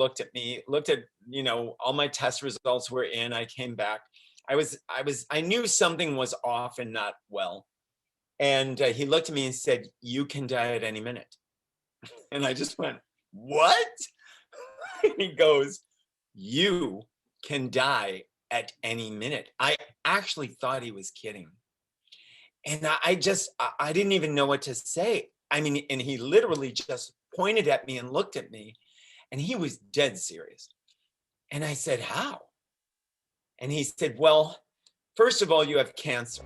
looked at me, looked at, all my test results were in. I came back. I knew something was off and not well. And he looked at me and said, "You can die at any minute." And I just went, "What?" And he goes, "You can die at any minute." I actually thought he was kidding. And I didn't even know what to say. I mean, and he literally just pointed at me and looked at me, and he was dead serious. And I said, "How?" And he said, "Well, first of all, you have cancer."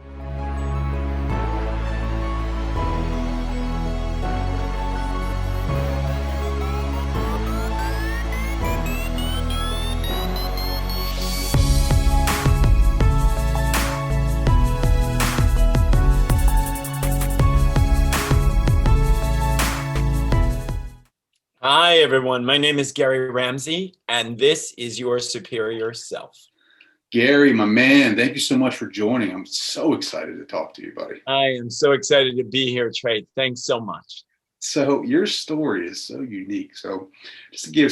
Hi, everyone. My name is Gary Ramsey, and this is your Superior Self. Gary, my man, thank you so much for joining. I'm so excited to talk to you, buddy. I am so excited to be here, Trey. Thanks so much. So your story is so unique. So just to give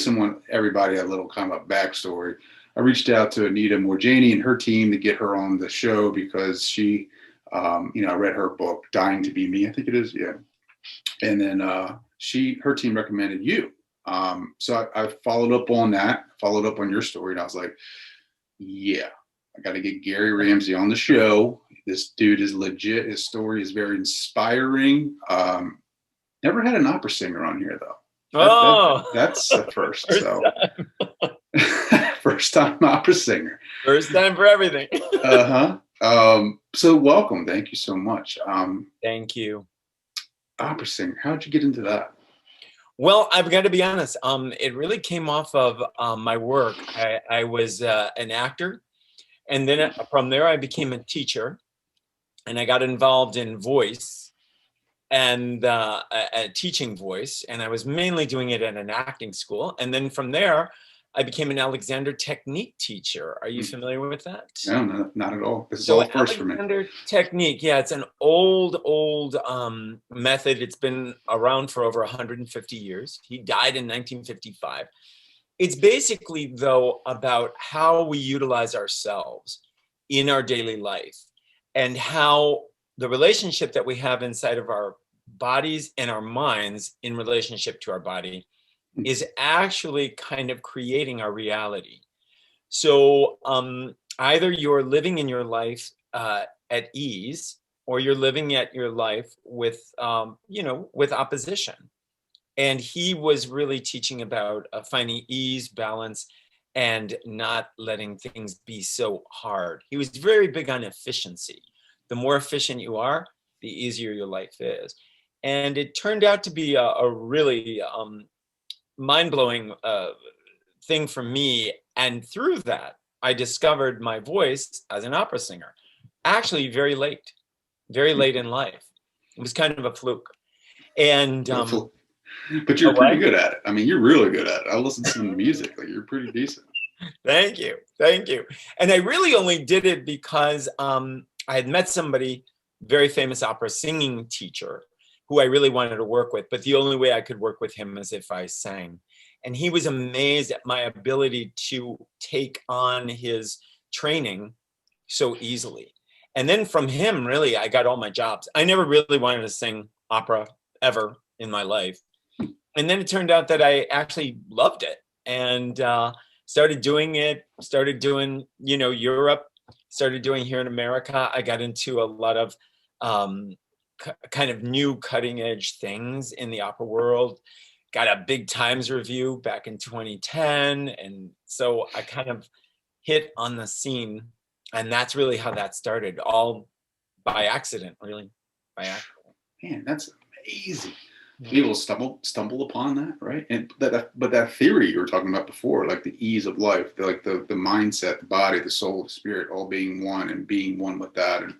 everybody a little kind of a backstory, I reached out to Anita Morjani and her team to get her on the show because she, I read her book, Dying to Be Me, I think it is. Yeah. And then her team recommended you. So I followed up on that, followed up on your story, and I was like, yeah, I got to get Gary Ramsey on the show. This dude is legit. His story is very inspiring. Never had an opera singer on here, though. That's the first. First time opera singer. First time for everything. So welcome. Thank you so much. Thank you. Opera singer. How'd you get into that? Well, I've got to be honest. It really came off of my work. I was an actor, and then from there I became a teacher, and I got involved in voice and teaching voice, and I was mainly doing it at an acting school. And then from there, I became an Alexander Technique teacher. Are you familiar with that? No, not at all. This is all first for me. Alexander Technique, yeah, it's an old method. It's been around for over 150 years. He died in 1955. It's basically, though, about how we utilize ourselves in our daily life and how the relationship that we have inside of our bodies and our minds in relationship to our body is actually kind of creating our reality. So either you're living in your life at ease, or you're living at your life with, with opposition. And he was really teaching about finding ease, balance, and not letting things be so hard. He was very big on efficiency. The more efficient you are, the easier your life is. And it turned out to be a really mind-blowing thing for me. And through that, I discovered my voice as an opera singer, actually very late in life. It was kind of a fluke. And but you're pretty good at it. I mean, you're really good at it. I listened to some music. Like, you're pretty decent. Thank you. And I really only did it because I had met somebody, very famous opera singing teacher, who I really wanted to work with. But the only way I could work with him is if I sang. And he was amazed at my ability to take on his training so easily. And then from him, really, I got all my jobs. I never really wanted to sing opera ever in my life. And then it turned out that I actually loved it and started doing Europe, started doing here in America. I got into a lot of kind of new cutting edge things in the opera world. Got a big Times review back in 2010. And so I kind of hit on the scene, and that's really how that started, all by accident, really, by accident. Man, that's amazing. People stumble upon that, right? And but that theory you were talking about before, like the ease of life, the mindset, the body, the soul, the spirit, all being one and being one with that. And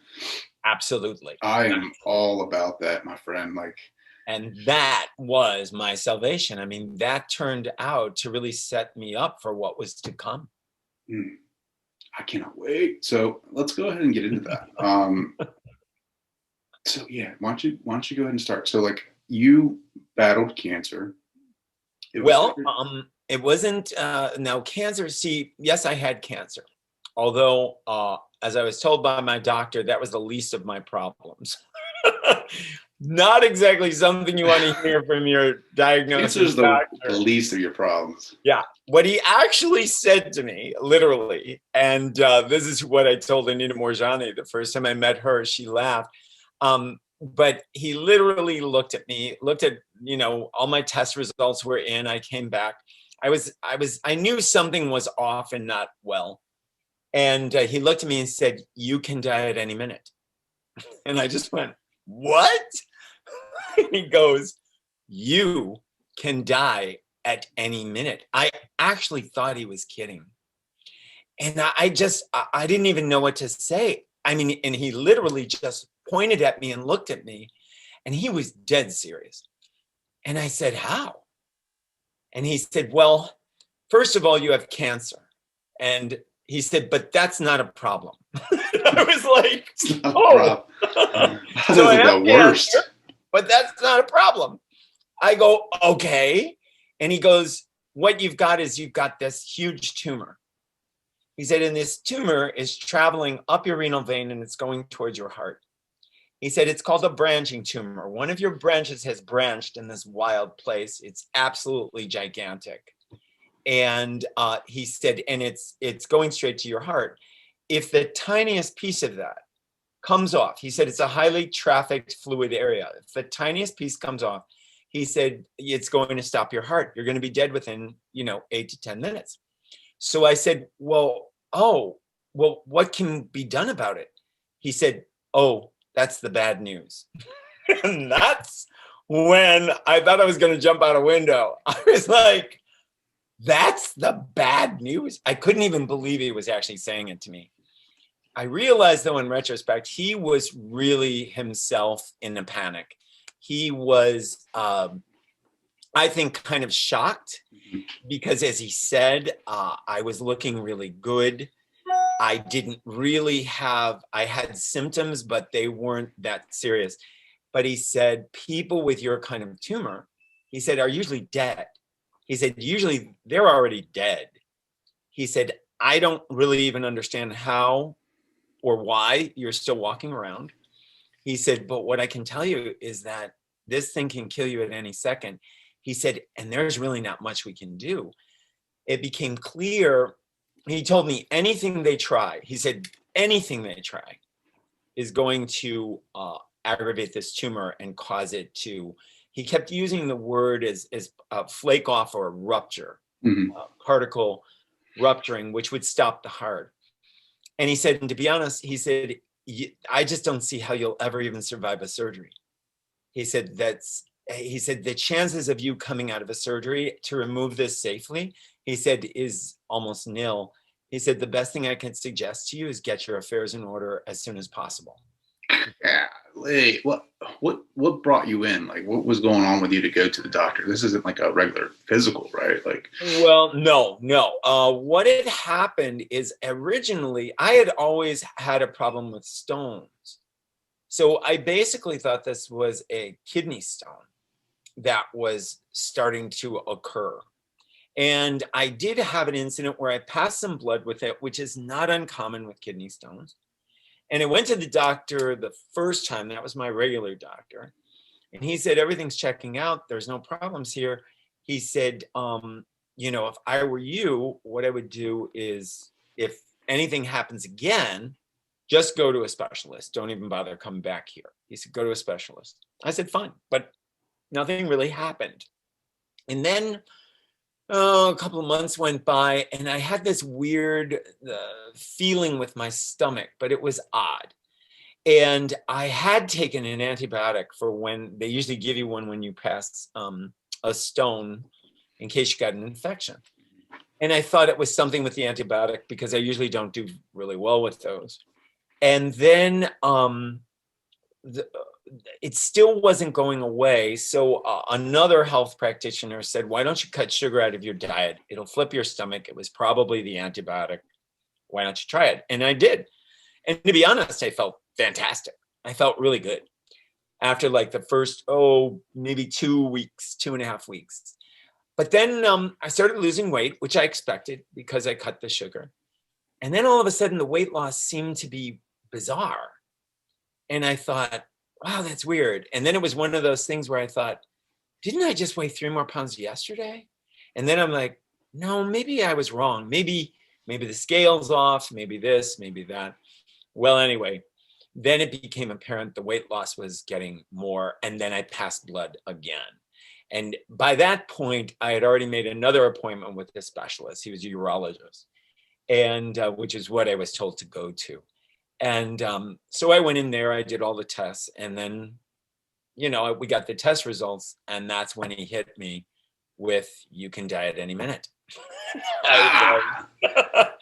absolutely, I am all about that, my friend. And that was my salvation. I mean, that turned out to really set me up for what was to come. I cannot wait. So let's go ahead and get into that. So yeah, why don't you go ahead and start? So you battled cancer. Well, It wasn't, now cancer, see, yes, I had cancer. Although, as I was told by my doctor, that was the least of my problems. Not exactly something you want to hear from your This diagnosis is the doctor. least of your problems. Yeah, what he actually said to me, literally, and this is what I told Anita Morjani the first time I met her. She laughed, but he literally looked at me, looked at, you know, all my test results were in. I came back. I knew something was off and not well, and he looked at me and said, "You can die at any minute." And I just went, "What?" He goes, "You can die at any minute." I actually thought he was kidding. And I didn't even know what to say. I mean, and he literally just pointed at me and looked at me, and he was dead serious. And I said, "How?" And he said, "Well, first of all, you have cancer." And he said, "But that's not a problem." I was like, It's not a "Oh, problem. This so I is the have worst. cancer, but that's not a problem." I go, "Okay." And he goes, "What you've got is you've got this huge tumor." He said, "And this tumor is traveling up your renal vein and it's going towards your heart." He said, "It's called a branching tumor. One of your branches has branched in this wild place. It's absolutely gigantic." And he said, "And it's going straight to your heart. If the tiniest piece of that comes off," he said, "it's a highly trafficked fluid area. If the tiniest piece comes off," he said, "it's going to stop your heart. You're going to be dead within, 8 to 10 minutes." So I said, well, what can be done about it?" He said, "Oh, that's the bad news." And that's when I thought I was going to jump out a window. I was like, "That's the bad news." I couldn't even believe he was actually saying it to me. I realized, though, in retrospect, he was really himself in a panic. He was, I think, kind of shocked because, as he said, I was looking really good. I didn't really I had symptoms, but they weren't that serious. But he said, people with your kind of tumor, he said, are usually dead. He said, usually they're already dead. He said, I don't really even understand how or why you're still walking around. He said, but what I can tell you is that this thing can kill you at any second. He said, and there's really not much we can do. It became clear. He told me anything they try, he said, anything they try is going to aggravate this tumor and cause it to, he kept using the word as flake off or rupture, Mhm. particle rupturing, which would stop the heart. And he said, and to be honest, he said, I just don't see how you'll ever even survive a surgery. He said, the chances of you coming out of a surgery to remove this safely, he said, is almost nil. He said, the best thing I can suggest to you is get your affairs in order as soon as possible. Yeah. Hey, what brought you in? Like, what was going on with you to go to the doctor? This isn't like a regular physical, right? Like, Well, no. What had happened is originally I had always had a problem with stones. So I basically thought this was a kidney stone that was starting to occur. And I did have an incident where I passed some blood with it, which is not uncommon with kidney stones. And I went to the doctor the first time, that was my regular doctor. And he said, everything's checking out. There's no problems here. He said, if I were you, what I would do is if anything happens again, just go to a specialist. Don't even bother coming back here. He said, go to a specialist. I said, fine, but nothing really happened. And then a couple of months went by and I had this weird feeling with my stomach, but it was odd. And I had taken an antibiotic for when they usually give you one when you pass a stone in case you got an infection. And I thought it was something with the antibiotic because I usually don't do really well with those. And then it still wasn't going away. So another health practitioner said, why don't you cut sugar out of your diet? It'll flip your stomach. It was probably the antibiotic. Why don't you try it? And I did. And to be honest, I felt fantastic. I felt really good after like the first, maybe 2 weeks, 2.5 weeks. But then I started losing weight, which I expected because I cut the sugar. And then all of a sudden the weight loss seemed to be bizarre. And I thought, wow, that's weird. And then it was one of those things where I thought, didn't I just weigh 3 more pounds yesterday? And then I'm like, no, maybe I was wrong. Maybe the scale's off, maybe this, maybe that. Well, anyway, then it became apparent the weight loss was getting more, and then I passed blood again. And by that point, I had already made another appointment with a specialist. He was a urologist, and which is what I was told to go to. And so I went in there, I did all the tests, and then, you know, we got the test results, and that's when he hit me with, you can die at any minute.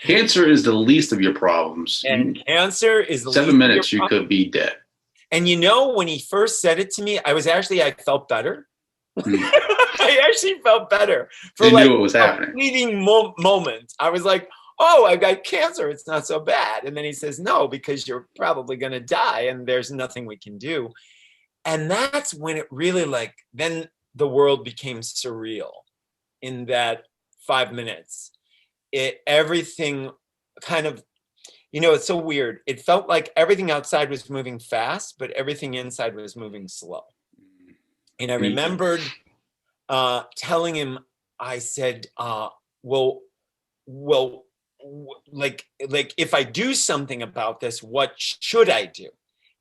Cancer is the least of your problems. And cancer is the 7 minutes, you could be dead. And you know, when he first said it to me, I felt better. I actually felt better for you like knew what was happening. Fleeting moment. I was like, oh, I've got cancer. It's not so bad. And then he says, no, because you're probably going to die and there's nothing we can do. And that's when it really then the world became surreal in that 5 minutes. Everything kind of, you know, it's so weird. It felt like everything outside was moving fast, but everything inside was moving slow. And I remembered telling him, I said, like if I do something about this, what should I do?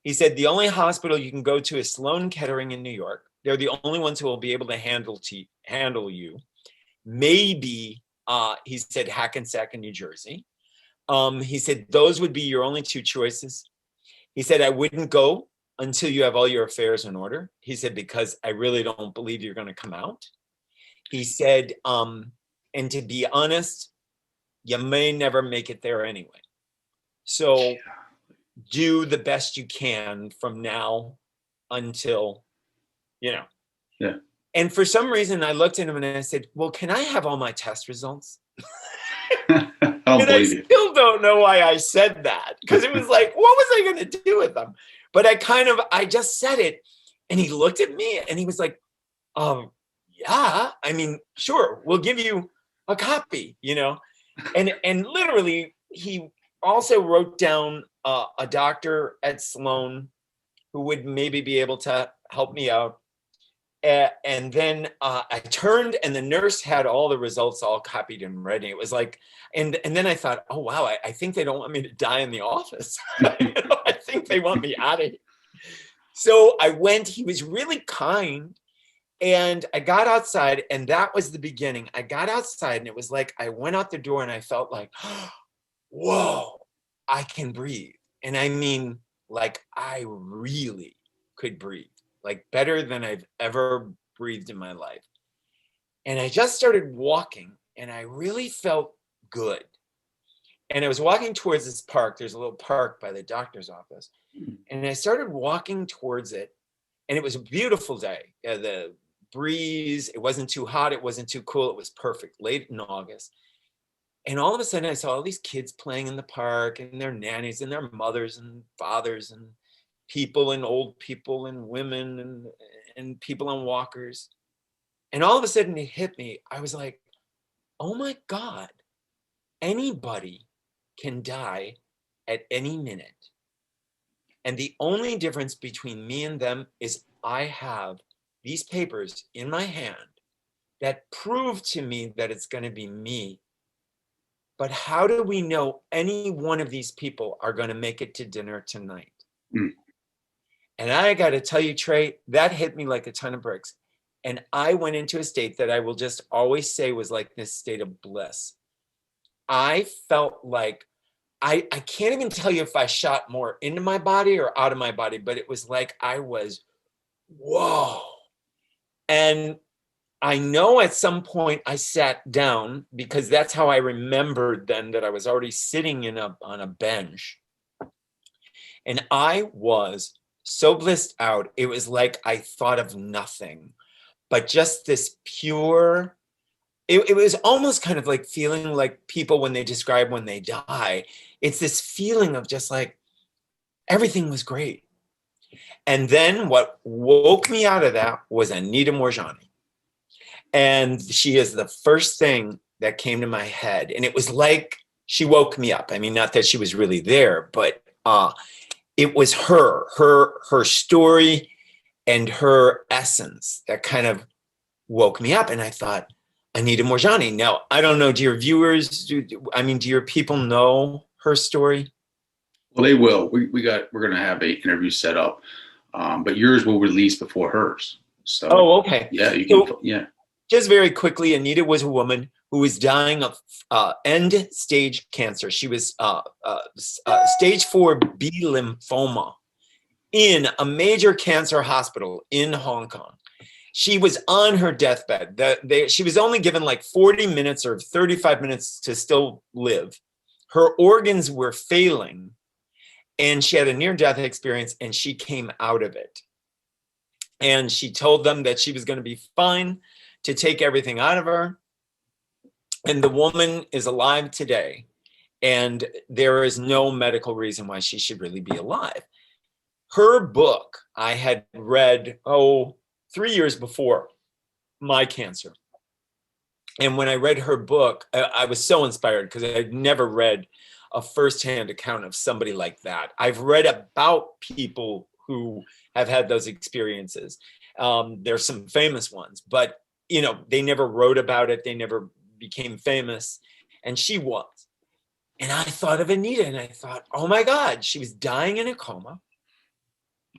He said, the only hospital you can go to is Sloan Kettering in New York. They're the only ones who will be able to handle you. Maybe, he said, Hackensack in New Jersey. He said, those would be your only 2 choices. He said, I wouldn't go until you have all your affairs in order. He said, because I really don't believe you're going to come out. He said, and to be honest, you may never make it there anyway. So do the best you can from now until, you know. Yeah. And for some reason, I looked at him and I said, well, can I have all my test results? I still don't know why I said that, because it was like, what was I going to do with them? But I just said it, and he looked at me and he was like, yeah, I mean, sure, we'll give you a copy, you know? And literally, he also wrote down a doctor at Sloan who would maybe be able to help me out. And then I turned, and the nurse had all the results all copied and ready. It was like, and then I thought, oh, wow, I think they don't want me to die in the office. You know, I think they want me out of here. So I went, he was really kind. And I got outside, and that was the beginning. I got outside, and it was like I went out the door, and I felt like, whoa, I can breathe. And I mean, like, I really could breathe, like better than I've ever breathed in my life. And I just started walking, and I really felt good. And I was walking towards this park. There's a little park by the doctor's office. And I started walking towards it, and it was a beautiful day. The breeze, it wasn't too hot, it wasn't too cool, it was perfect, late in August. And all of a sudden I saw all these kids playing in the park, and their nannies and their mothers and fathers and people and old people and women and people on walkers. And all of a sudden it hit me. I was like, oh my God, anybody can die at any minute. And the only difference between me and them is I have these papers in my hand that prove to me that it's going to be me. But how do we know any one of these people are going to make it to dinner tonight? And I got to tell you, Trey, that hit me like a ton of bricks. And I went into a state that I will just always say was like this state of bliss. I felt like, I can't even tell you if I shot more into my body or out of my body, but it was like I was, whoa. And I know at some point I sat down, because that's how I remembered then that I was already sitting on a bench. And I was so blissed out. It was like I thought of nothing, but just this pure, it was almost kind of like feeling like people when they describe when they die. It's this feeling of just like everything was great. And then what woke me out of that was Anita Moorjani. And she is the first thing that came to my head. And it was like she woke me up. I mean, not that she was really there, but it was her story and her essence that kind of woke me up. And I thought, Anita Moorjani. Now, I don't know, do your viewers, do your people know her story? Well, they will. We're going to have an interview set up, but yours will release before hers. So, oh, okay. Yeah, you can. So, yeah. Just very quickly, Anita was a woman who was dying of end-stage cancer. She was stage 4B lymphoma in a major cancer hospital in Hong Kong. She was on her deathbed. She was only given like 40 minutes or 35 minutes to still live. Her organs were failing, and she had a near-death experience, and she came out of it. And she told them that she was going to be fine, to take everything out of her. And the woman is alive today. And there is no medical reason why she should really be alive. Her book I had read, 3 years before my cancer. And when I read her book, I was so inspired because I'd never read a firsthand account of somebody like that. I've read about people who have had those experiences. There's some famous ones, but they never wrote about it. They never became famous. And she was. And I thought of Anita, and I thought, oh my God, she was dying in a coma.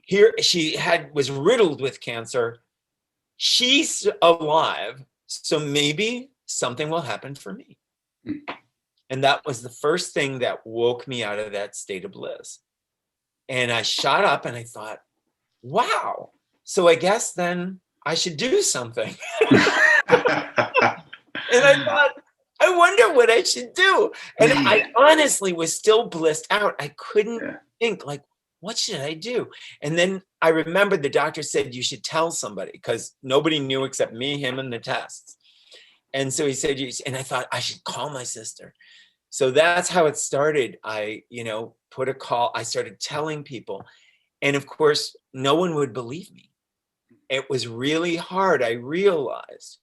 Here she was riddled with cancer. She's alive. So maybe something will happen for me. And that was the first thing that woke me out of that state of bliss. And I shot up and I thought, wow. So I guess then I should do something. And I thought, I wonder what I should do. And I honestly was still blissed out. I couldn't think, like, what should I do? And then I remembered the doctor said, you should tell somebody, because nobody knew except me, him, and the tests. And so he said, and I thought I should call my sister. So that's how it started. I, put a call. I started telling people. And of course, no one would believe me. It was really hard. I realized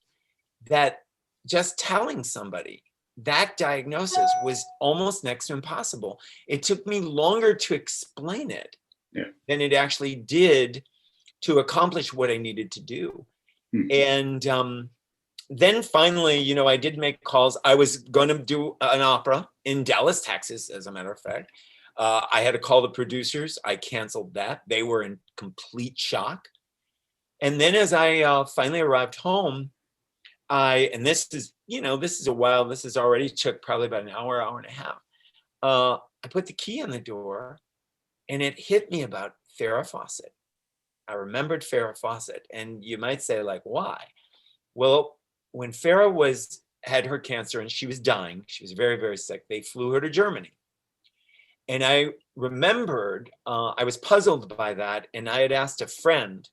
that just telling somebody that diagnosis was almost next to impossible. It took me longer to explain it than it actually did to accomplish what I needed to do. And then finally, I did make calls. I was going to do an opera in Dallas, Texas, as a matter of fact. I had to call the producers. I canceled that. They were in complete shock. And then as I finally arrived home, and this is a while, this has already took probably about an hour and a half. I put the key in the door, and it hit me about Farrah Fawcett. I remembered Farrah Fawcett. And you might say, like, why? Well, when Farrah had her cancer and she was dying, she was very, very sick, they flew her to Germany. And I remembered, I was puzzled by that. And I had asked a friend,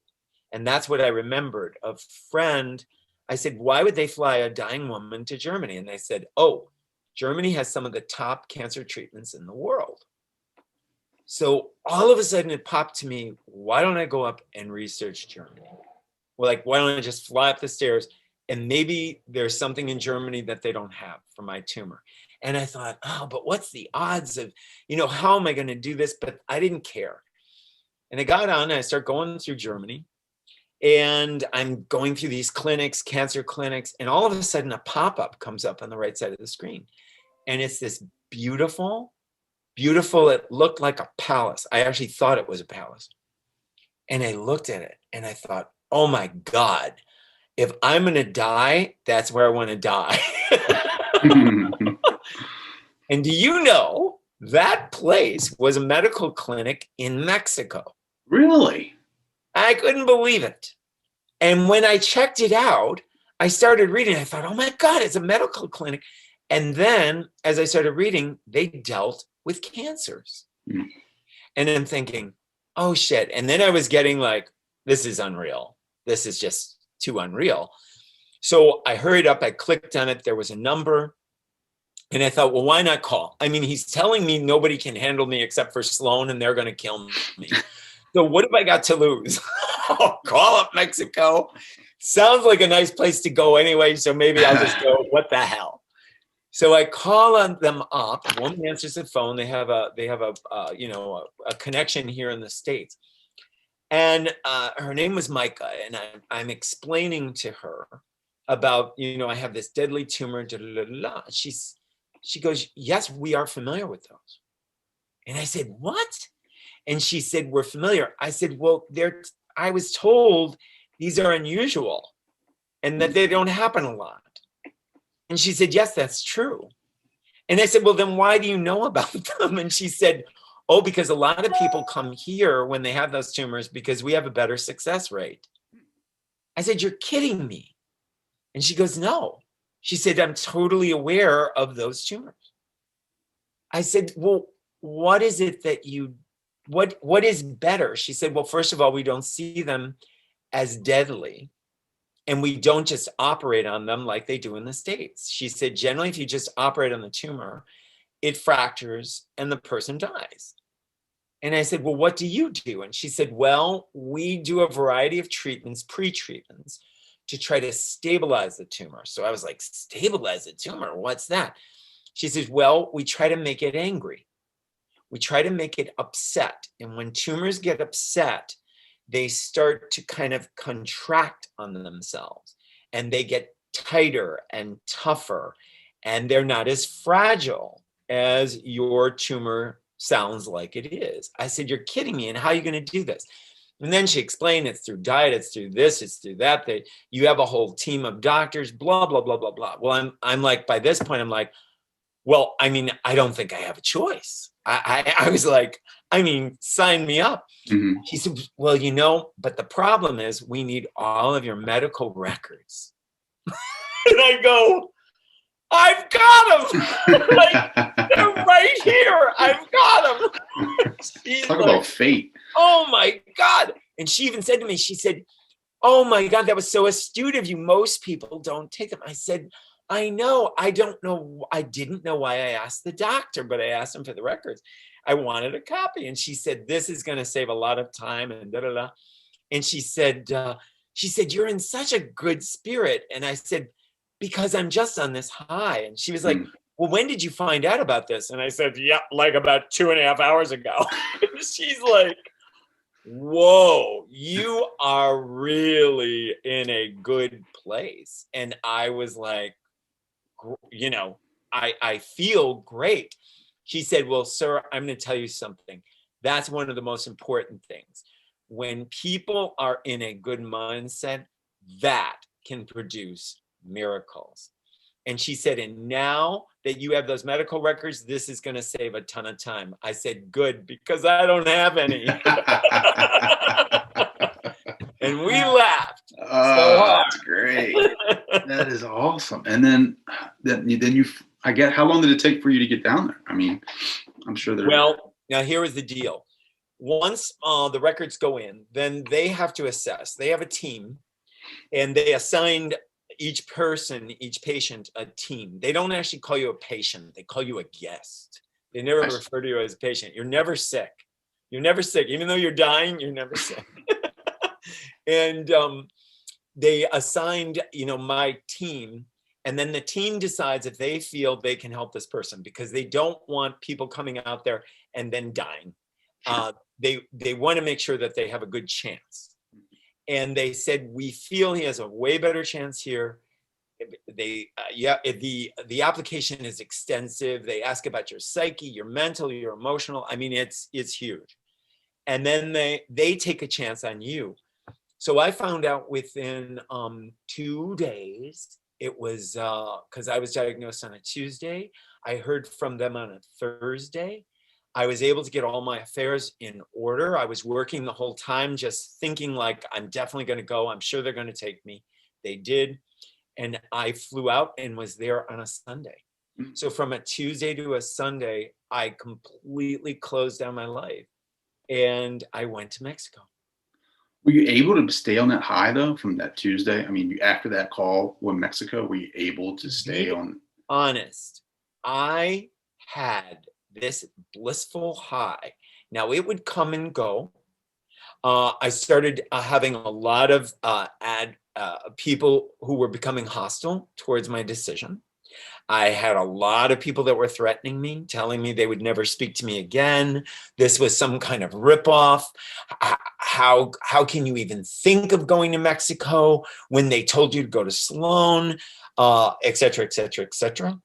and that's what I remembered. A friend, I said, why would they fly a dying woman to Germany? And they said, oh, Germany has some of the top cancer treatments in the world. So all of a sudden it popped to me, why don't I go up and research Germany? Well, like, why don't I just fly up the stairs, and maybe there's something in Germany that they don't have for my tumor. And I thought, but what's the odds of, how am I going to do this? But I didn't care. And I got on and I started going through Germany. And I'm going through these clinics, cancer clinics, and all of a sudden a pop-up comes up on the right side of the screen. And it's this beautiful, it looked like a palace. I actually thought it was a palace. And I looked at it and I thought, oh my God, if I'm going to die, that's where I want to die. And do you know that place was a medical clinic in Mexico? Really? I couldn't believe it. And when I checked it out, I started reading. I thought, oh my God, it's a medical clinic. And then as I started reading, they dealt with cancers. And I'm thinking, oh shit. And then I was getting like, this is unreal. This is just too unreal. So I hurried up, I clicked on it. There was a number. And I thought, well, why not call? I mean, he's telling me nobody can handle me except for Sloan, and they're going to kill me. So what have I got to lose? Call up Mexico. sounds like a nice place to go anyway, so maybe I'll just go, what the hell? So I call on them up. A woman answers the phone. They have a connection here in the States. And her name was Micah. And I'm explaining to her about, I have this deadly tumor. Da, da, da, da. She goes, yes, we are familiar with those. And I said, what? And she said, we're familiar. I said, well, I was told these are unusual and that they don't happen a lot. And she said, yes, that's true. And I said, well, then why do you know about them? And she said, oh, because a lot of people come here when they have those tumors because we have a better success rate. I said, you're kidding me. And she goes, no. She said, I'm totally aware of those tumors. I said, well, what is it that what is better? She said, well, first of all, we don't see them as deadly. And we don't just operate on them like they do in the States. She said, generally, if you just operate on the tumor, it fractures and the person dies. And I said, well, what do you do? And she said, well, we do a variety of treatments, pre-treatments, to try to stabilize the tumor. So I was like, stabilize the tumor? What's that? She says, well, we try to make it angry. We try to make it upset. And when tumors get upset, they start to kind of contract on themselves and they get tighter and tougher and they're not as fragile as your tumor sounds like it is. I said, you're kidding me. And how are you going to do this? And then she explained it's through diet, it's through this, it's through that. You have a whole team of doctors, blah, blah, blah, blah, blah. Well, I'm like, by this point, I'm like, well, I mean, I don't think I have a choice. I was like, I mean, sign me up. Mm-hmm. She said, well, but the problem is we need all of your medical records. And I go, I've got them. Like, they're right here. I've got them. Talk about fate. Oh my God. And she even said to me, she said, oh my God, that was so astute of you. Most people don't take them. I said, I know. I don't know. I didn't know why I asked the doctor, but I asked him for the records. I wanted a copy. And she said, this is going to save a lot of time and da, da, da. And she said, you're in such a good spirit. And I said, because I'm just on this high. And she was like, well, when did you find out about this? And I said, yeah, like about 2.5 hours ago. She's like, whoa, you are really in a good place. And I was like, I feel great. She said, well, sir, I'm going to tell you something. That's one of the most important things. When people are in a good mindset, that can produce miracles. And she said, and now that you have those medical records, this is going to save a ton of time. I said, good, because I don't have any. And we laughed. Oh, that's great. That is awesome. And then you, I get, how long did it take for you to get down there? I mean, I'm sure there. Well, now here is the deal. Once the records go in, then they have to assess. They have a team, and they assigned each patient, a team. They don't actually call you a patient. They call you a guest. They never refer to you as a patient. You're never sick. You're never sick. Even though you're dying, you're never sick. And they assigned, my team. And then the team decides if they feel they can help this person, because they don't want people coming out there and then dying. They want to make sure that they have a good chance. And they said, we feel he has a way better chance here. The application is extensive. They ask about your psyche, your mental, your emotional. I mean, it's huge. And then they take a chance on you. So I found out within 2 days. It was because I was diagnosed on a Tuesday. I heard from them on a Thursday. I was able to get all my affairs in order. I was working the whole time, just thinking like, I'm definitely going to go. I'm sure they're going to take me. They did. And I flew out and was there on a Sunday. So from a Tuesday to a Sunday, I completely closed down my life. And I went to Mexico. Were you able to stay on that high though from that Tuesday? I mean, after that call with Mexico, were you able to stay on? Honest, I had this blissful high. Now it would come and go. I started having a lot of people who were becoming hostile towards my decision. I had a lot of people that were threatening me, telling me they would never speak to me again. This was some kind of ripoff. How can you even think of going to Mexico when they told you to go to Sloan, et cetera, et cetera, et cetera.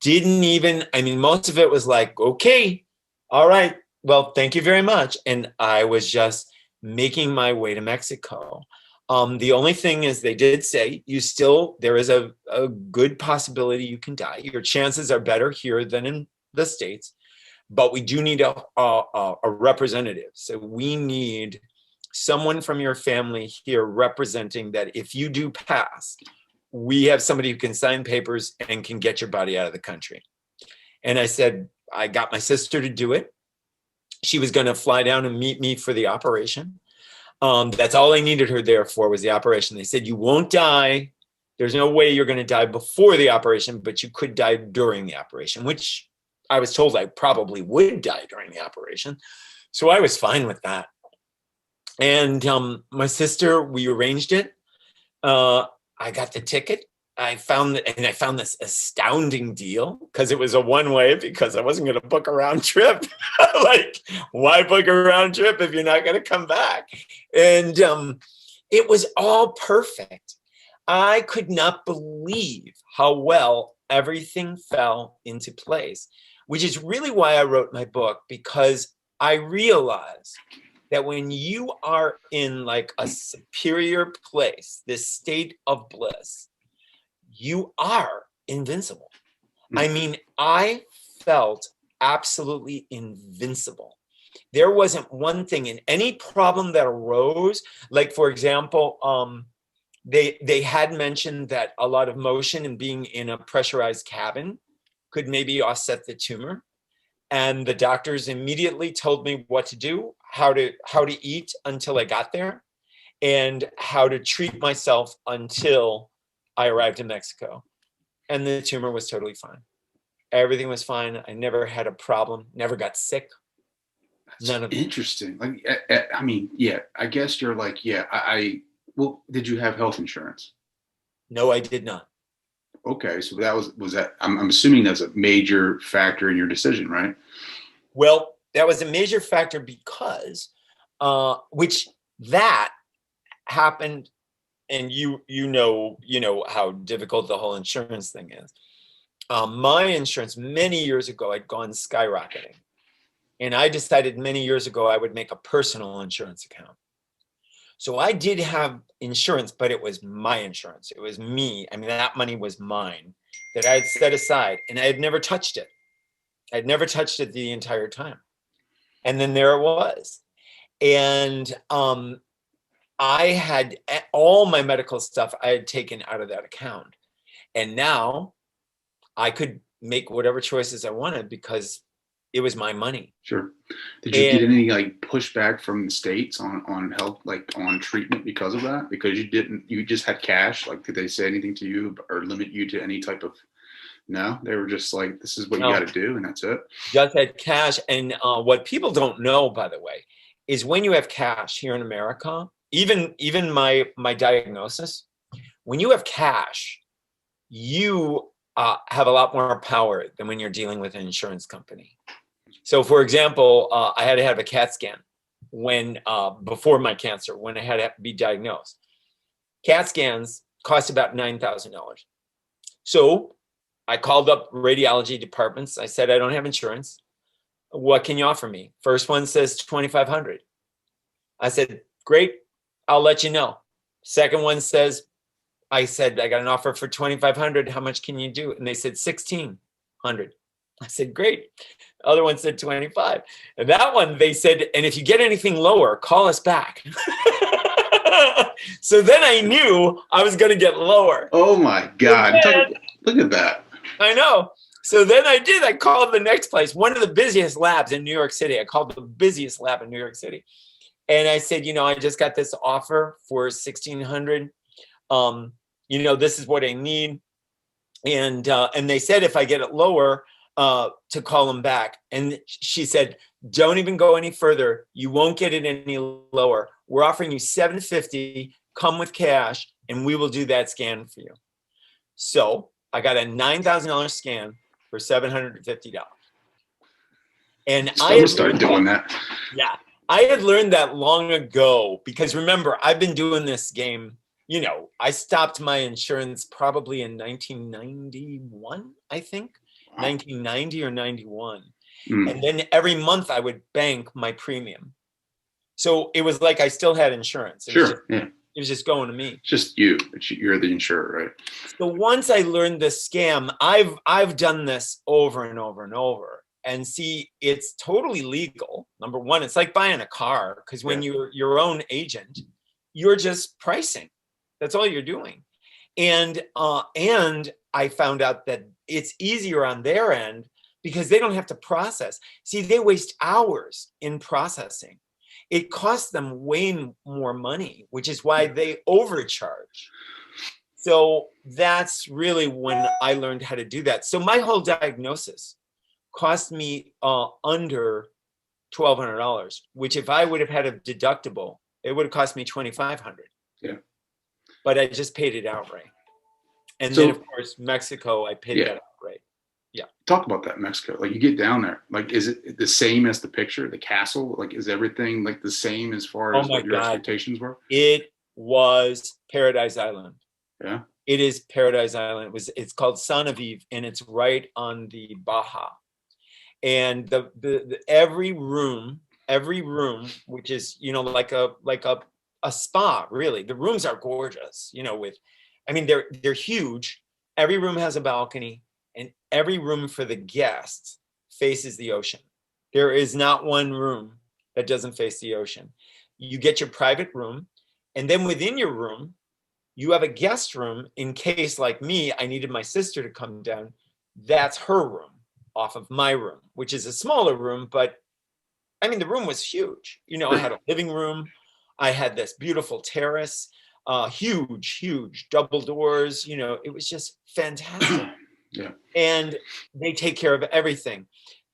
Didn't even, I mean, most of it was like, okay, all right, well, thank you very much. And I was just making my way to Mexico. The only thing is they did say there is a good possibility you can die. Your chances are better here than in the States, but we do need a representative. So we need someone from your family here representing that if you do pass, we have somebody who can sign papers and can get your body out of the country. And I said, I got my sister to do it. She was going to fly down and meet me for the operation. That's all I needed her there for, was the operation. They said, you won't die. There's no way you're going to die before the operation, but you could die during the operation, which I was told I probably would die during the operation. So I was fine with that. And my sister, we arranged it. I got the ticket. I found this astounding deal, because it was a one-way, because I wasn't going to book a round trip. Like, why book a round trip if you're not going to come back? And it was all perfect. I could not believe how well everything fell into place, which is really why I wrote my book, because I realized that when you are in like a superior place, this state of bliss, you are invincible. I mean, I felt absolutely invincible. There wasn't one thing in any problem that arose. Like, for example, they had mentioned that a lot of motion and being in a pressurized cabin could maybe offset the tumor. And the doctors immediately told me what to do, how to eat until I got there, and how to treat myself until I arrived in Mexico. And the tumor was totally fine. Everything was fine. I never had a problem, never got sick. That's interesting. Like, I mean, yeah, I guess you're like, yeah, well, did you have health insurance? No, I did not. Okay, so that was that. I'm assuming that's a major factor in your decision, right? Well, that was a major factor because, which that happened, and you know how difficult the whole insurance thing is. My insurance many years ago had gone skyrocketing, and I decided many years ago I would make a personal insurance account. So I did have insurance, but it was my insurance. It was me. I mean, that money was mine that I had set aside, and I had never touched it. I'd never touched it the entire time. And then there it was. And I had all my medical stuff I had taken out of that account. And now I could make whatever choices I wanted because it was my money. Sure. Did you get any like pushback from the states on health, like on treatment because of that? Because you just had cash. Like, did they say anything to you or limit you to any type of? No, they were just like, this is what you got to do, and that's it. Just had cash. And what people don't know, by the way, is when you have cash here in America, even my diagnosis, when you have cash, you have a lot more power than when you're dealing with an insurance company. So, for example, I had to have a CAT scan before my cancer, when I had to be diagnosed. CAT scans cost about $9,000. So I called up radiology departments. I said, I don't have insurance. What can you offer me? First one says $2,500. I said, great, I'll let you know. Second one says, I said, I got an offer for $2,500. How much can you do? And they said $1,600. I said, great. The other one said 25. And that one, they said, and if you get anything lower, call us back. So then I knew I was going to get lower. Oh my God. Look at that. I know. So then I did. I called the next place, one of the busiest labs in New York City. I called the busiest lab in New York City. And I said, I just got this offer for $1,600. This is what I need. And they said, if I get it lower, to call them back. And she said, Don't even go any further. You won't get it any lower. We're offering you $750. Come with cash, and we will do that scan for you. So I got a $9,000 scan for $750. And I Someone had started doing that. Yeah, I had learned that long ago, because remember, I've been doing this game. You know, I stopped my insurance probably in 1991, I think, Wow. 1990 or 91. Mm. And then every month I would bank my premium. So it was like I still had insurance. Sure. It was just going to me. It's just you. You're the insurer, right? So once I learned the scam, I've done this over and over and over. And see, it's totally legal. Number one, it's like buying a car, because when you're your own agent, you're just pricing. That's all you're doing. And I found out that it's easier on their end because they don't have to process. See, they waste hours in processing. It costs them way more money, which is why they overcharge. So that's really when I learned how to do that. So my whole diagnosis cost me under $1,200, which if I would have had a deductible, it would have cost me $2,500. Yeah. But I just paid it outright. And So, then of course, Mexico, I paid that outright. Yeah. Talk about that, Mexico. Like, you get down there, like, is it the same as the picture, the castle? Like, is everything like the same as far as what your expectations were? It was Paradise Island. Yeah. It is Paradise Island. It's called San Aviv, and it's right on the Baja. And the every room, which is, you know, like a spa, really. The rooms are gorgeous, you know, they're huge. Every room has a balcony, and every room for the guests faces the ocean. There is not one room that doesn't face the ocean. You get your private room, and then within your room, you have a guest room in case, like me, I needed my sister to come down. That's her room off of my room, which is a smaller room, but I mean, the room was huge. You know, I had a living room. I had this beautiful terrace, huge double doors. You know, it was just fantastic. Yeah. And they take care of everything.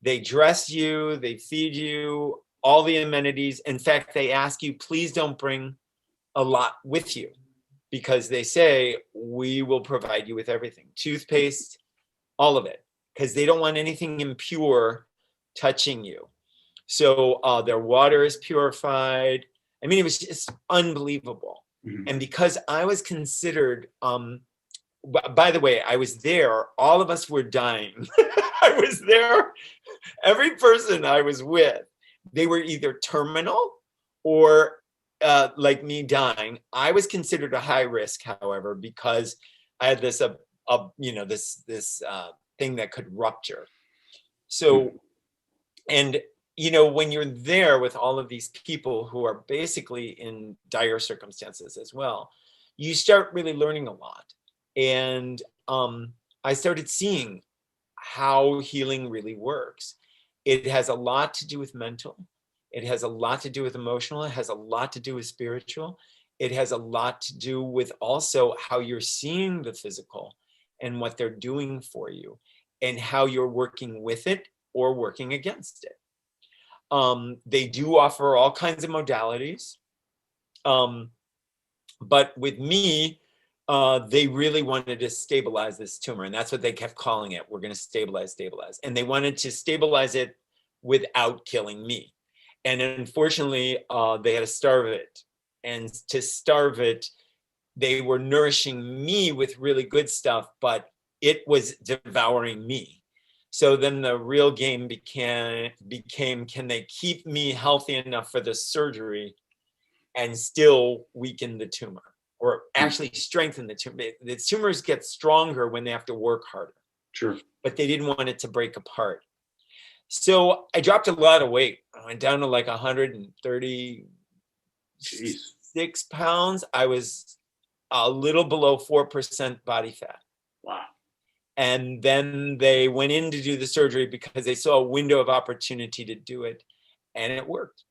They dress you, they feed you, all the amenities. In fact, they ask you, please don't bring a lot with you, because they say, we will provide you with everything. Toothpaste, all of it, because they don't want anything impure touching you. So their water is purified. I mean, it was just unbelievable. Mm-hmm. And because I was considered, by the way, I was there, all of us were dying. I was there, every person I was with, they were either terminal or like me, dying. I was considered a high risk, however, because I had this, this thing that could rupture. So, and you know, when you're there with all of these people who are basically in dire circumstances as well, you start really learning a lot. And I started seeing how healing really works. It has a lot to do with mental. It has a lot to do with emotional. It has a lot to do with spiritual. It has a lot to do with also how you're seeing the physical and what they're doing for you, and how you're working with it or working against it. They do offer all kinds of modalities. But with me, they really wanted to stabilize this tumor. And that's what they kept calling it. We're going to stabilize. And they wanted to stabilize it without killing me. And unfortunately, they had to starve it. And to starve it, they were nourishing me with really good stuff, but it was devouring me. So then the real game became, can they keep me healthy enough for the surgery and still weaken the tumor, or actually strengthen the tumor? The tumors get stronger when they have to work harder. Sure. But they didn't want it to break apart. So I dropped a lot of weight. I went down to like 136 pounds. I was a little below 4% body fat. Wow. And then they went in to do the surgery because they saw a window of opportunity to do it, and it worked.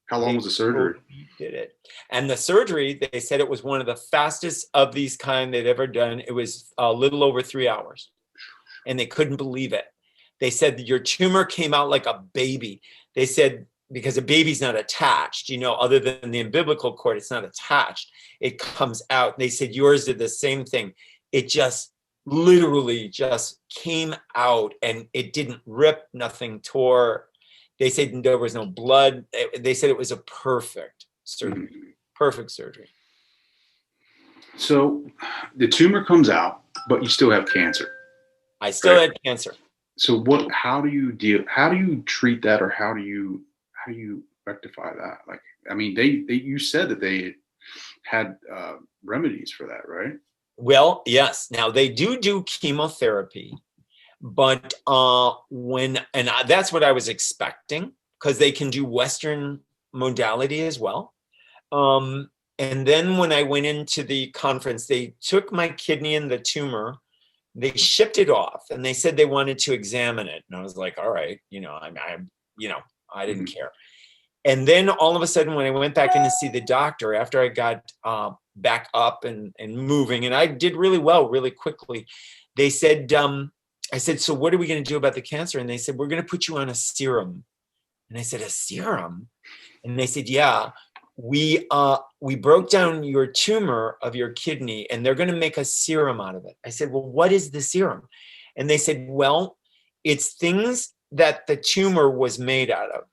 How long was the surgery? Did it. And the surgery, they said it was one of the fastest of these kind they'd ever done. It was a little over 3 hours, and they couldn't believe it. They said that your tumor came out like a baby. They said, because a baby's not attached, you know, other than the umbilical cord, it's not attached. It comes out. They said yours did the same thing. It just literally just came out, and it didn't rip, nothing tore. They said there was no blood. They said it was a perfect surgery, perfect surgery. So the tumor comes out, but you still have cancer. I still had cancer. So how do you treat that, or how do you rectify that? Like, I mean, you said that they had remedies for that, right? Well, yes. Now they do chemotherapy, but that's what I was expecting, because they can do Western modality as well. And then when I went into the conference, they took my kidney and the tumor, they shipped it off, and they said they wanted to examine it. And I was like, all right, you know, I didn't care. And then all of a sudden, when I went back in to see the doctor, after I got back up and moving, and I did really well, really quickly, they said, I said, so what are we going to do about the cancer? And they said, we're going to put you on a serum. And I said, a serum? And they said, yeah, we broke down your tumor of your kidney, and they're going to make a serum out of it. I said, well, what is the serum? And they said, well, it's things that the tumor was made out of.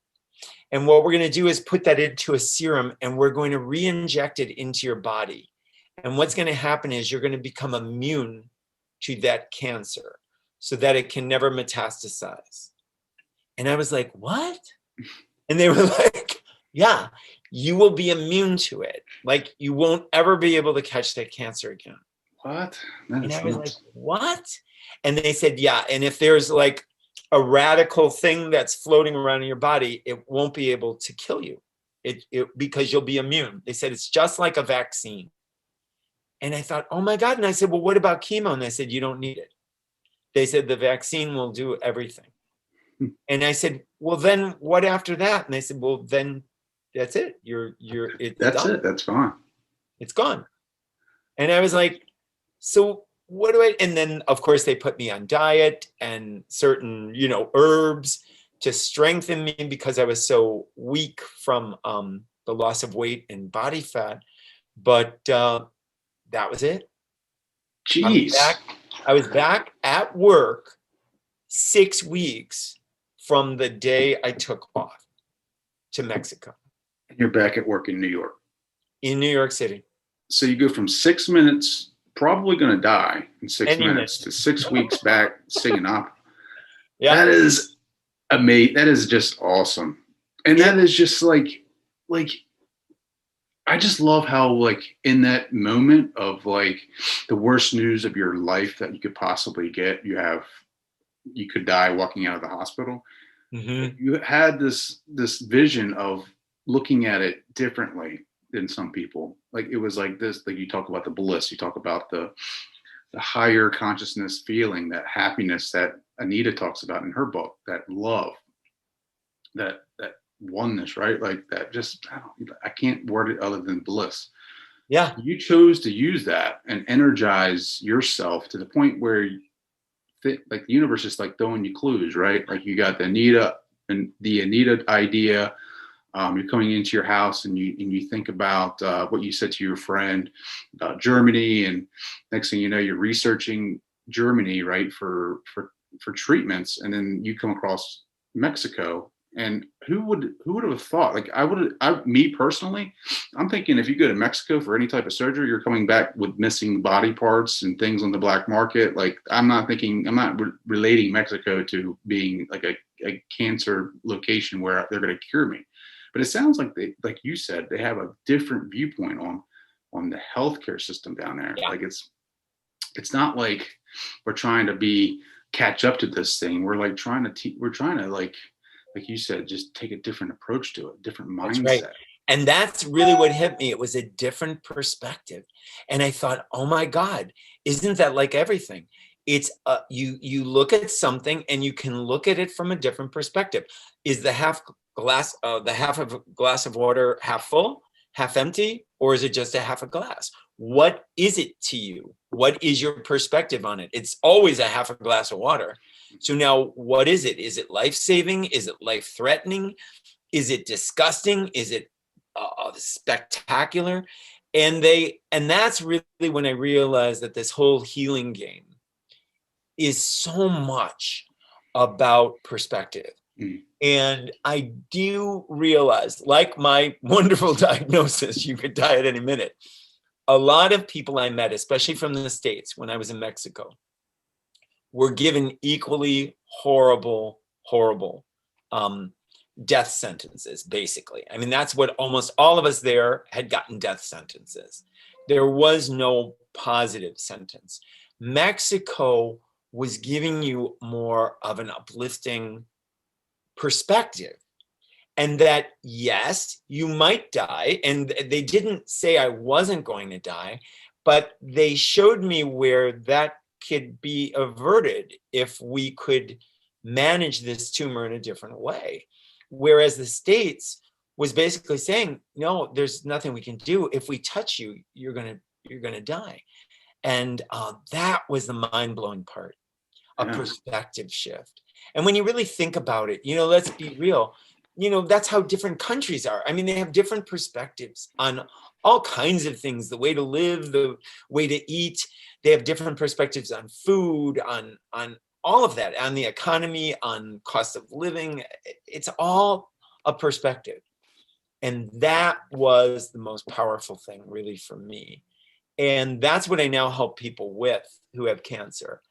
And what we're going to do is put that into a serum, and we're going to re-inject it into your body. And what's going to happen is you're going to become immune to that cancer so that it can never metastasize. And I was like, what? And they were like, yeah, you will be immune to it. Like, you won't ever be able to catch that cancer again. What? And I was like, what? And they said, yeah. And if there's like a radical thing that's floating around in your body, it won't be able to kill you because you'll be immune. They said, it's just like a vaccine. And I thought, oh my God. And I said, well, what about chemo? And they said, you don't need it. They said, the vaccine will do everything. And I said, well, then what after that? And they said, well, then that's it. That's done. It. That's fine. It's gone. And I was like, so what do I, and then of course they put me on diet and certain, you know, herbs to strengthen me because I was so weak from the loss of weight and body fat. But that was it. Jeez. I was back at work 6 weeks from the day I took off to Mexico. And you're back at work in New York. In New York City. So you go from 6 minutes, probably going to die in 6 minutes, to 6 weeks back singing opera. Yeah. That is amazing. That is just awesome. And that is just like, I just love how, like, in that moment of like the worst news of your life that you could possibly get, you could die walking out of the hospital. Mm-hmm. You had this vision of looking at it differently than some people. Like, it was like this, like you talk about the bliss, you talk about the higher consciousness feeling, that happiness that Anita talks about in her book, that love, that oneness, right? Like that, just, I can't word it other than bliss. Yeah. You chose to use that and energize yourself to the point where like the universe is like throwing you clues, right? Like you got the Anita idea. You're coming into your house and you think about what you said to your friend about Germany, and next thing you know, you're researching Germany, right, for treatments, and then you come across Mexico. And who would have thought? Like, me personally, I'm thinking if you go to Mexico for any type of surgery, you're coming back with missing body parts and things on the black market. Like, I'm not relating Mexico to being like a cancer location where they're going to cure me. But it sounds like like you said, they have a different viewpoint on the healthcare system down there. Yeah. Like, it's not like we're trying to catch up to this thing. We're like trying to like you said, just take a different approach to it, different mindset. That's right. And that's really what hit me. It was a different perspective. And I thought, oh my God, isn't that like everything? It's you look at something and you can look at it from a different perspective. Is the half of a glass of water half full, half empty, or is it just a half a glass? What is it to you? What is your perspective on it? It's always a half a glass of water. So now what is it? Is it life-saving? Is it life-threatening? Is it disgusting? Is it spectacular? And that's really when I realized that this whole healing game is so much about perspective. And I do realize, like my wonderful diagnosis, you could die at any minute. A lot of people I met, especially from the States when I was in Mexico, were given equally horrible death sentences, basically. I mean, that's what almost all of us there had gotten, death sentences. There was no positive sentence. Mexico was giving you more of an uplifting perspective. And that, yes, you might die. And they didn't say I wasn't going to die, but they showed me where that could be averted if we could manage this tumor in a different way. Whereas the States was basically saying, no, there's nothing we can do. If we touch you, you're gonna die. And that was the mind-blowing part, a perspective shift. And when you really think about it, let's be real, that's how different countries are. I mean, they have different perspectives on all kinds of things, the way to live, the way to eat. They have different perspectives on food, on all of that, on the economy, on cost of living. It's all a perspective. And that was the most powerful thing really for me. And that's what I now help people with who have cancer.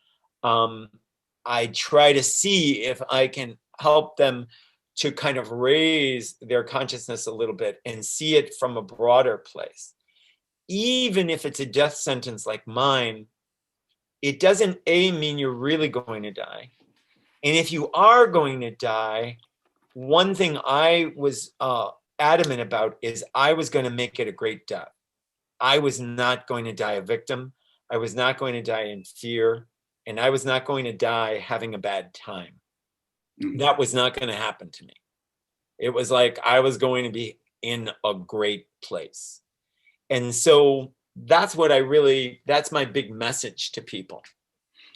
I try to see if I can help them to kind of raise their consciousness a little bit and see it from a broader place. Even if it's a death sentence like mine, it doesn't mean you're really going to die. And if you are going to die, one thing I was adamant about is I was going to make it a great death. I was not going to die a victim. I was not going to die in fear. And I was not going to die having a bad time. That was not going to happen to me. It was like I was going to be in a great place. And so that's my big message to people.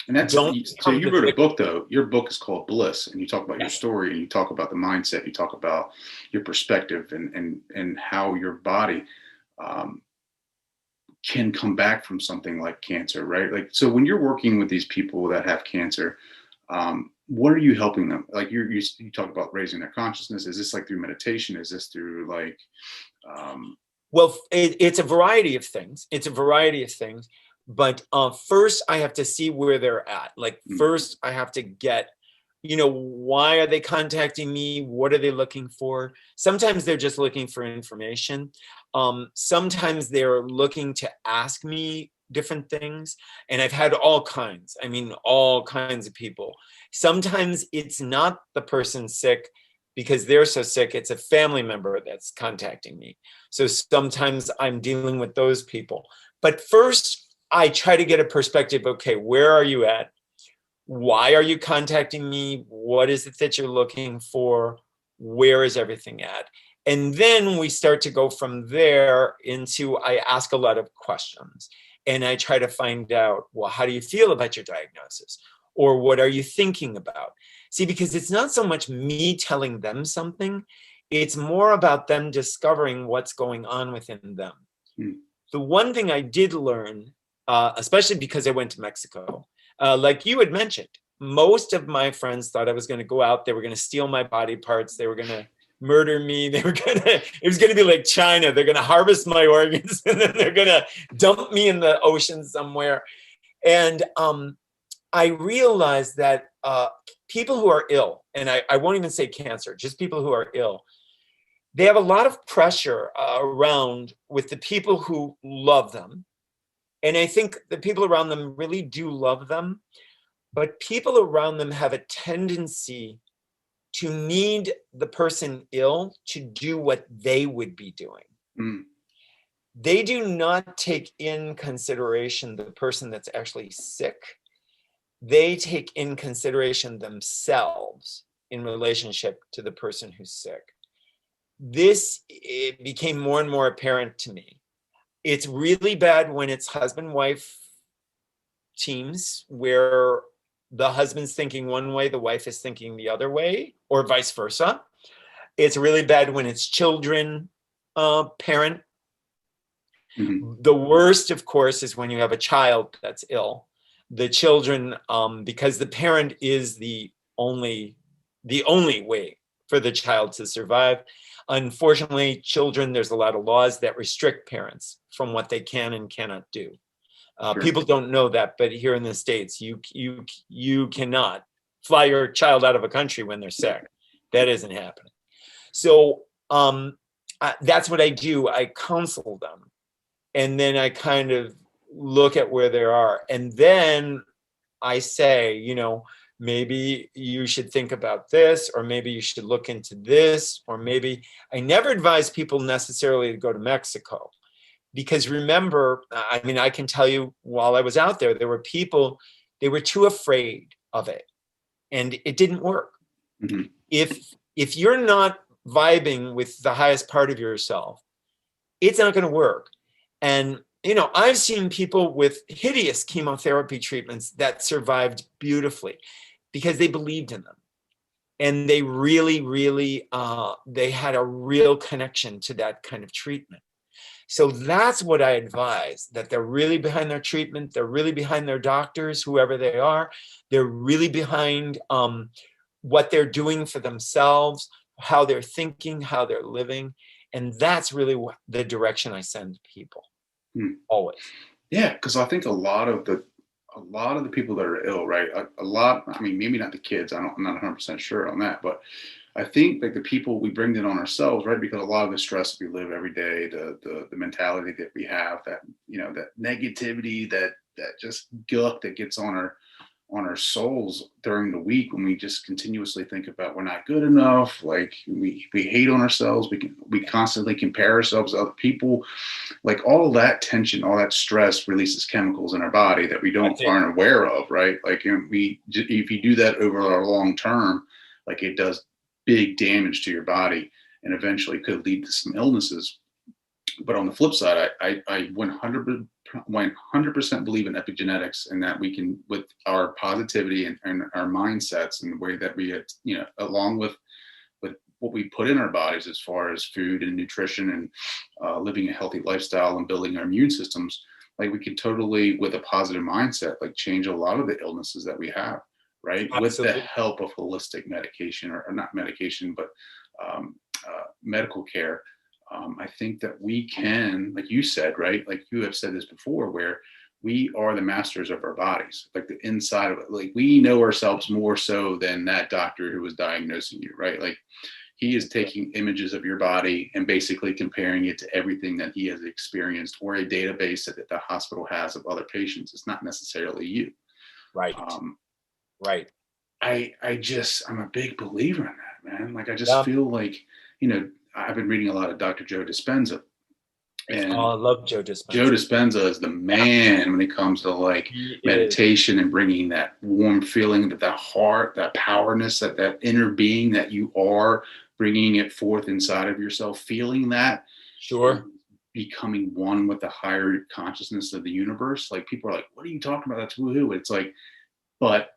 And so you wrote a book, though. Your book is called Bliss, and you talk about your story, and you talk about the mindset, you talk about your perspective and how your body can come back from something like cancer, right? Like, so when you're working with these people that have cancer, what are you helping them? Like you talk about raising their consciousness. Is this like through meditation? Is this through like? Well, it's a variety of things. But first I have to see where they're at. Like first I have to get, why are they contacting me? What are they looking for? Sometimes they're just looking for information. Sometimes they're looking to ask me different things. And I've had all kinds of people. Sometimes it's not the person sick because they're so sick, it's a family member that's contacting me. So sometimes I'm dealing with those people. But first, I try to get a perspective. Okay, where are you at? Why are you contacting me? What is it that you're looking for? Where is everything at? And then we start to go from there into, I ask a lot of questions. And I try to find out, well, how do you feel about your diagnosis? Or what are you thinking about? See, because it's not so much me telling them something, it's more about them discovering what's going on within them. The one thing I did learn, especially because I went to Mexico, like you had mentioned, most of my friends thought I was going to go out, they were going to steal my body parts, they were going to murder me, it was going to be like China, they're going to harvest my organs and then they're going to dump me in the ocean somewhere. And I realized that people who are ill, and I won't even say cancer, just people who are ill, they have a lot of pressure around with the people who love them. And I think the people around them really do love them, but people around them have a tendency to need the person ill to do what they would be doing. They do not take in consideration the person that's actually sick. They take in consideration themselves in relationship to the person who's sick. It became more and more apparent to me. It's really bad when it's husband-wife teams where the husband's thinking one way, the wife is thinking the other way, or vice versa. It's really bad when it's children, parent. The worst, of course, is when you have a child that's ill. The children, because the parent is the only way for the child to survive. Unfortunately, children, there's a lot of laws that restrict parents from what they can and cannot do. Sure. People don't know that, but here in the States, you cannot fly your child out of a country when they're sick. That isn't happening. So that's what I do. I counsel them. And then I kind of look at where they are. And then I say, you know, maybe you should think about this, or maybe you should look into this, or maybe I never advise people necessarily to go to Mexico. Because remember, I mean, I can tell you while I was out there, there were people, they were too afraid of it. And it didn't work. Mm-hmm. If you're not vibing with the highest part of yourself, it's not going to work. And, you know, I've seen people with hideous chemotherapy treatments that survived beautifully because they believed in them. And they really, really, they had a real connection to that kind of treatment. So that's what I advise, that they're really behind their treatment. They're really behind their doctors, whoever they are. They're really behind what they're doing for themselves, how they're thinking, how they're living. And that's really the direction I send people. Always. Yeah, because I think a lot of the people that are ill, right? A lot. I mean, maybe not the kids. I'm not 100% sure on that, but I think like the people, we bring it on ourselves, right? Because a lot of the stress we live every day, the mentality that we have, that, you know, that negativity, that just guck that gets on our souls during the week, when we just continuously think about we're not good enough, like we hate on ourselves, we constantly compare ourselves to other people, like all of that tension, all that stress releases chemicals in our body that we aren't aware of, right? Like, you know, if you do that over a long term, like it does big damage to your body and eventually could lead to some illnesses. But on the flip side, I 100% believe in epigenetics, and that we can, with our positivity and our mindsets and the way that we, you know, along with what we put in our bodies as far as food and nutrition and living a healthy lifestyle and building our immune systems, like we can totally, with a positive mindset, like change a lot of the illnesses that we have, right? Absolutely. With the help of holistic medication, or not medication, but medical care. I think that we can, like you said, right? Like you have said this before, where we are the masters of our bodies, like the inside of it. Like we know ourselves more so than that doctor who was diagnosing you, right? Like he is taking images of your body and basically comparing it to everything that he has experienced, or a database that the hospital has of other patients. It's not necessarily you. Right. Right. I'm a big believer in that, man. Like I just feel like, you know, I've been reading a lot of Dr. Joe Dispenza, and I love Joe Dispenza. Joe Dispenza is the man when it comes to like meditation and bringing that warm feeling, that heart, that powerness, that inner being that you are, bringing it forth inside of yourself, feeling that. Sure. Becoming one with the higher consciousness of the universe. Like people are like, what are you talking about? That's woohoo. It's like, but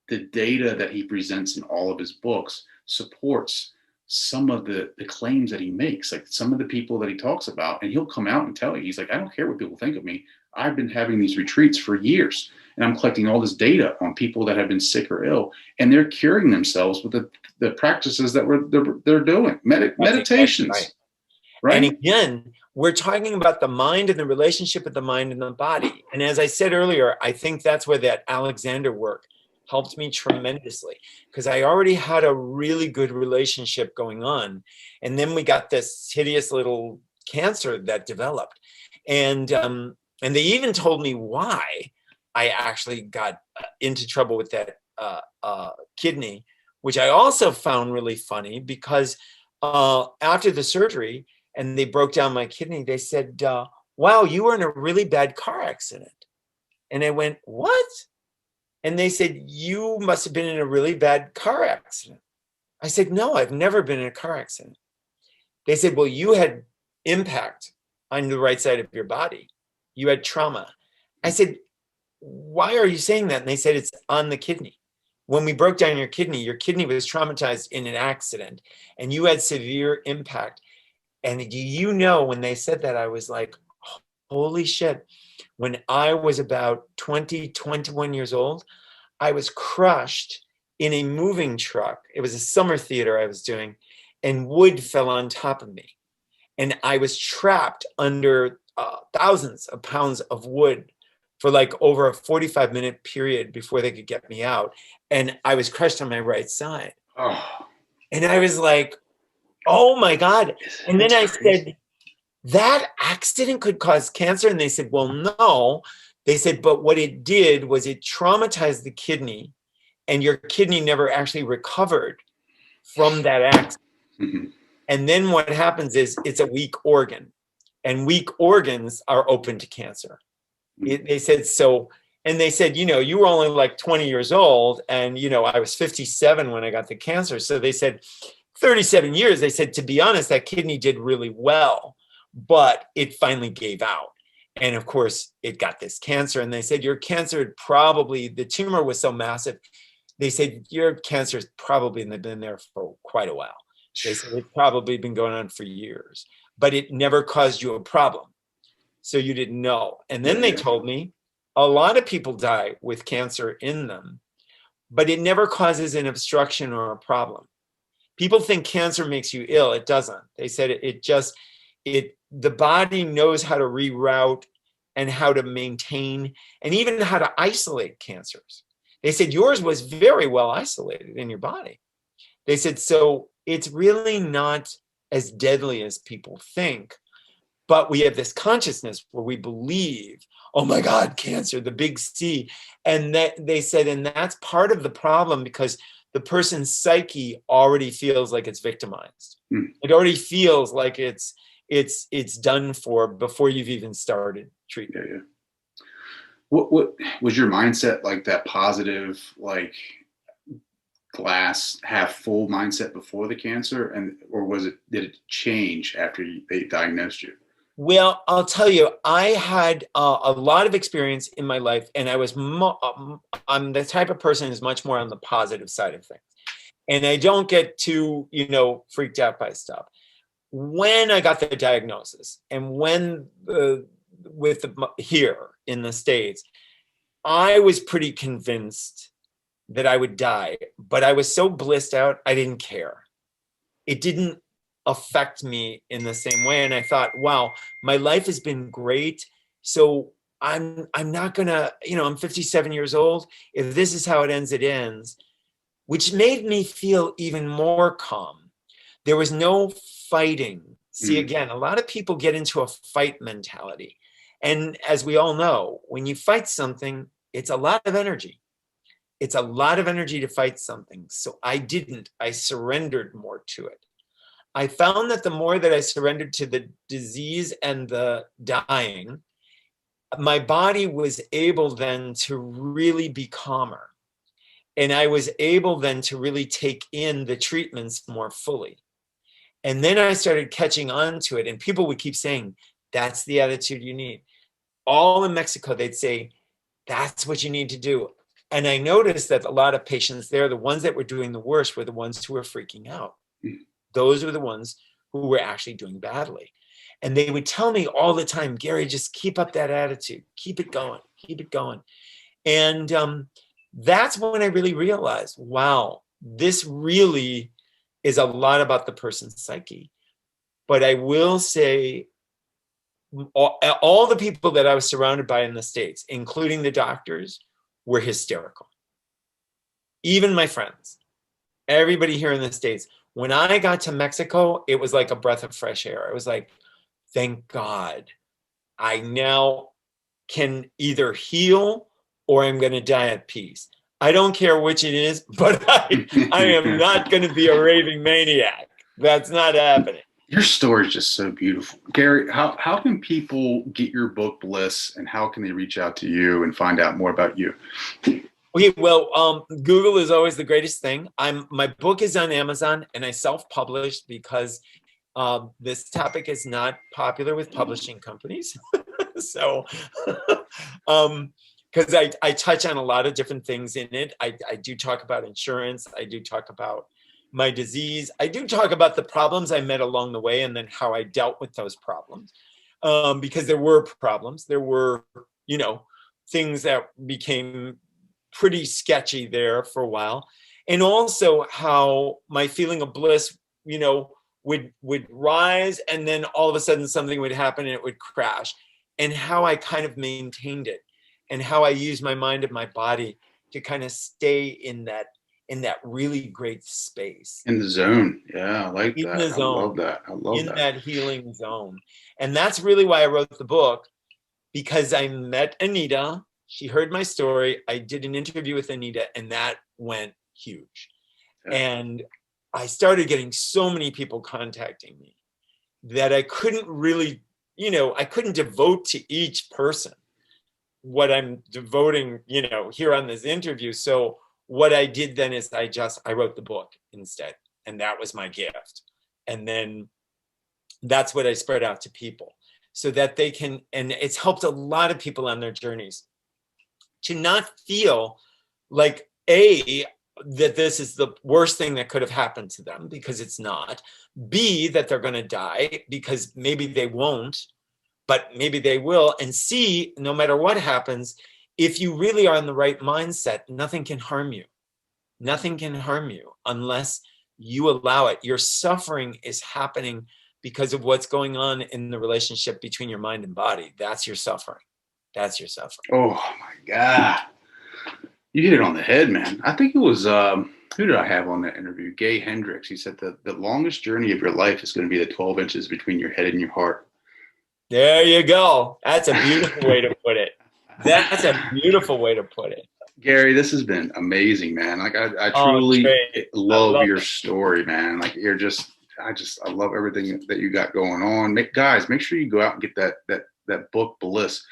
the data that he presents in all of his books supports some of the claims that he makes, like some of the people that he talks about, and he'll come out and tell you, he's like, I don't care what people think of me. I've been having these retreats for years, and I'm collecting all this data on people that have been sick or ill, and they're curing themselves with the practices that they're doing, meditations. Right. Right? And again, we're talking about the mind and the relationship of the mind and the body. And as I said earlier, I think that's where that Alexander work helped me tremendously, because I already had a really good relationship going on. And then we got this hideous little cancer that developed. And they even told me why I actually got into trouble with that kidney, which I also found really funny, because after the surgery and they broke down my kidney, they said, wow, you were in a really bad car accident. And I went, what? And they said, you must have been in a really bad car accident. I said, no, I've never been in a car accident. They said, well, you had impact on the right side of your body. You had trauma. I said, why are you saying that? And they said, it's on the kidney. When we broke down your kidney was traumatized in an accident and you had severe impact. And do you know, when they said that, I was like, holy shit. When I was about 20, 21 years old, I was crushed in a moving truck. It was a summer theater I was doing, and wood fell on top of me. And I was trapped under thousands of pounds of wood for like over a 45-minute period before they could get me out. And I was crushed on my right side. Oh, And I was like, oh my God. And then I crazy. said, that accident could cause cancer? And they said, well, no. They said, but what it did was it traumatized the kidney, and your kidney never actually recovered from that accident. Mm-hmm. And then what happens is it's a weak organ, and weak organs are open to cancer. They said so. And they said, you were only like 20 years old, and I was 57 when I got the cancer. So they said 37 years. They said, to be honest, that kidney did really well, but it finally gave out. And of course it got this cancer. And they said, your cancer had probably, the tumor was so massive, they said, your cancer's probably been there for quite a while. They said, it's probably been going on for years, but it never caused you a problem. So you didn't know. And then they told me a lot of people die with cancer in them, but it never causes an obstruction or a problem. People think cancer makes you ill. It doesn't. They said the body knows how to reroute and how to maintain and even how to isolate cancers. They said yours was very well isolated in your body. They said, so it's really not as deadly as people think, but we have this consciousness where we believe, oh my God, cancer, the big C. And that they said, and that's part of the problem, because the person's psyche already feels like it's victimized. It already feels like it's done for before you've even started treatment. Yeah. What was your mindset, like that positive, like glass half full mindset before the cancer, or did it change after they diagnosed you? Well, I'll tell you, I had a lot of experience in my life, and I was I'm the type of person who's much more on the positive side of things, and I don't get too freaked out by stuff. When I got the diagnosis, and when here in the States, I was pretty convinced that I would die, but I was so blissed out, I didn't care. It didn't affect me in the same way. And I thought, wow, my life has been great. So I'm not gonna, I'm 57 years old. If this is how it ends, it ends, which made me feel even more calm. There was no fighting. See, again, a lot of people get into a fight mentality. And as we all know, when you fight something, it's a lot of energy. It's a lot of energy to fight something. So I didn't. I surrendered more to it. I found that the more that I surrendered to the disease and the dying, my body was able then to really be calmer. And I was able then to really take in the treatments more fully. And then I started catching on to it. And people would keep saying, that's the attitude you need. All in Mexico, they'd say, that's what you need to do. And I noticed that a lot of patients there, the ones that were doing the worst, were the ones who were freaking out. Those were the ones who were actually doing badly. And they would tell me all the time, Gary, just keep up that attitude. Keep it going. Keep it going. And that's when I really realized, wow, this really is a lot about the person's psyche. But I will say, all the people that I was surrounded by in the States, including the doctors, were hysterical. Even my friends, everybody here in the States. When I got to Mexico, it was like a breath of fresh air. It was like, thank God, I now can either heal or I'm going to die at peace. I don't care which it is, but I am not going to be a raving maniac. That's not happening. Your story is just so beautiful. Gary, how can people get your book, Bliss, and how can they reach out to you and find out more about you? Okay, well, Google is always the greatest thing. My book is on Amazon, and I self-published because this topic is not popular with publishing companies. So, because I touch on a lot of different things in it. I do talk about insurance. I do talk about my disease. I do talk about the problems I met along the way and then how I dealt with those problems. Because there were problems. There were, things that became pretty sketchy there for a while. And also how my feeling of bliss, would rise, and then all of a sudden something would happen and it would crash, and how I kind of maintained it, and how I use my mind and my body to kind of stay in that really great space. In the zone. Yeah, I like In the that. I zone. love that. I love In that. that healing zone. And that's really why I wrote the book, because I met Anita. She heard my story. I did an interview with Anita, and that went huge. Yeah. And I started getting so many people contacting me that I couldn't really, I couldn't devote to each person what I'm devoting, here on this interview. So what I did then is I wrote the book instead. And that was my gift. And then that's what I spread out to people so that they can, and it's helped a lot of people on their journeys to not feel like, that this is the worst thing that could have happened to them, because it's not. B, that they're going to die, because maybe they won't, but maybe they will. And C, no matter what happens, if you really are in the right mindset, nothing can harm you. Nothing can harm you unless you allow it. Your suffering is happening because of what's going on in the relationship between your mind and body. That's your suffering. That's your suffering. Oh my God. You hit it on the head, man. I think it was, who did I have on that interview? Gay Hendricks. He said the longest journey of your life is going to be the 12 inches between your head and your heart. There you go. That's a beautiful way to put it. That's a beautiful way to put it. Gary, this has been amazing, man. Like I truly love your story, man. Like I love everything that you got going on. Guys, make sure you go out and get that book, Bliss.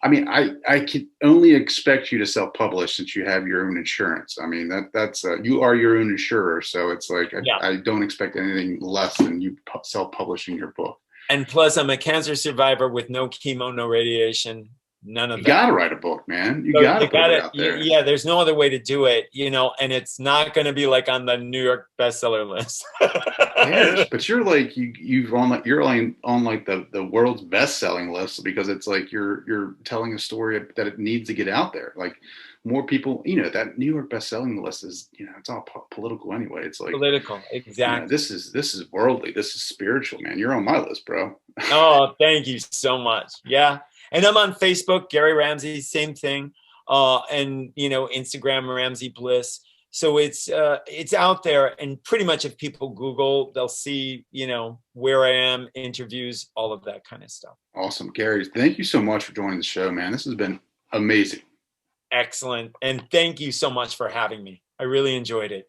I mean, I can only expect you to self-publish since you have your own insurance. I mean, that's you are your own insurer, so it's like I don't expect anything less than you self-publishing your book. And plus, I'm a cancer survivor with no chemo, no radiation, none of that. You gotta write a book, man. You gotta put it out there. Yeah, there's no other way to do it, and it's not going to be like on the New York bestseller list. Yes, but you're like you're on like the world's best-selling list, because it's like you're telling a story that it needs to get out there. Like more people, that New York best-selling list is, it's all political anyway. It's like political, exactly. This is worldly. This is spiritual, man. You're on my list, bro. Oh, thank you so much. Yeah. And I'm on Facebook, Gary Ramsey, same thing. And, Instagram, Ramsey Bliss. So it's out there, and pretty much if people Google, they'll see, where I am, interviews, all of that kind of stuff. Awesome. Gary, thank you so much for joining the show, man. This has been amazing. Excellent. And thank you so much for having me. I really enjoyed it.